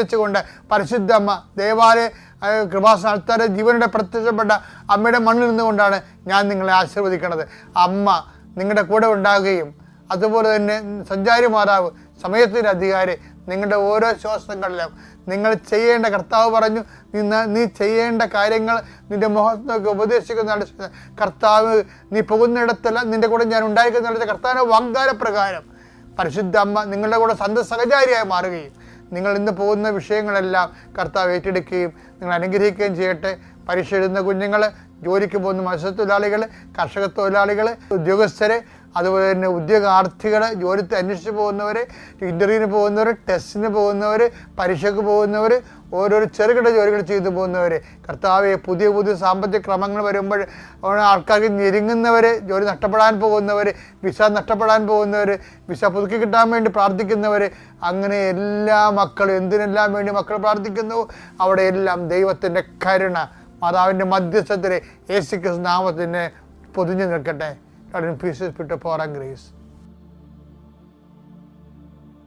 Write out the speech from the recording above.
വെച്ചുകൊണ്ട് പരിശുദ്ധ അമ്മ ദേവാലയ കൃപാസ്ഥാനത്താരെ ജീവനുടെ പ്രത്യക്ഷപ്പെട്ട അമ്മയുടെ മണ്ണിൽ നിന്നുകൊണ്ടാണ് ഞാൻ നിങ്ങളെ ആശീർവദിക്കുന്നത്. അമ്മ നിങ്ങളുടെ കൂടെ ഉണ്ടാകുകയും അതുപോലെ തന്നെ സഞ്ചാരി മാതാവ് സമയത്തിൻ്റെ അധികാരി നിങ്ങളുടെ ഓരോ ശ്വാസങ്ങളിലും നിങ്ങൾ ചെയ്യേണ്ട കർത്താവ് പറഞ്ഞു നീ ചെയ്യേണ്ട കാര്യങ്ങൾ നിന്റെ മുഖത്തൊക്കെ ഉപദേശിക്കുന്ന കർത്താവ് നീ പോകുന്നിടത്തെല്ലാം നിന്റെ കൂടെ ഞാൻ ഉണ്ടായിരിക്കുന്ന കർത്താവിൻ്റെ വാഗ്ദാനപ്രകാരം പരിശുദ്ധ അമ്മ നിങ്ങളുടെ കൂടെ സഹചാരിയായി മാറുകയും നിങ്ങൾ ഇന്ന് പോകുന്ന വിഷയങ്ങളെല്ലാം കർത്താവ് ഏറ്റെടുക്കുകയും നിങ്ങൾ അനുഗ്രഹിക്കുകയും ചെയ്യട്ടെ. പരീക്ഷ എഴുതുന്ന കുഞ്ഞുങ്ങൾ, ജോലിക്ക് പോകുന്ന മത്സ്യത്തൊഴിലാളികൾ, കർഷക തൊഴിലാളികൾ, ഉദ്യോഗസ്ഥരെ, അതുപോലെ തന്നെ ഉദ്യോഗാർത്ഥികൾ, ജോലി അന്വേഷിച്ച് പോകുന്നവർ, ഇൻ്റർവ്യൂവിന് പോകുന്നവർ, ടെസ്റ്റിന് പോകുന്നവർ, പരീക്ഷയ്ക്ക് പോകുന്നവർ, ഓരോരോ ചെറുകിട ജോലികൾ ചെയ്തു പോകുന്നവർ, കർത്താവെ പുതിയ പുതിയ സാമ്പത്തിക ക്രമങ്ങൾ വരുമ്പോൾ ആൾക്കാർക്ക് ഞെരുങ്ങുന്നവർ, ജോലി നഷ്ടപ്പെടാൻ പോകുന്നവർ, വിസ നഷ്ടപ്പെടാൻ പോകുന്നവർ, വിസ പുതുക്കി കിട്ടാൻ വേണ്ടി പ്രാർത്ഥിക്കുന്നവർ, അങ്ങനെ എല്ലാ മക്കളും എന്തിനെല്ലാം വേണ്ടി മക്കൾ പ്രാർത്ഥിക്കുന്നു അവിടെയെല്ലാം ദൈവത്തിൻ്റെ കരുണ മാതാവിൻ്റെ മധ്യസ്ഥത്തിലെ യേശുക്രിസ്തു നാമത്തിന് പൊതിഞ്ഞു നിൽക്കട്ടെ. God increases Peter power and grace.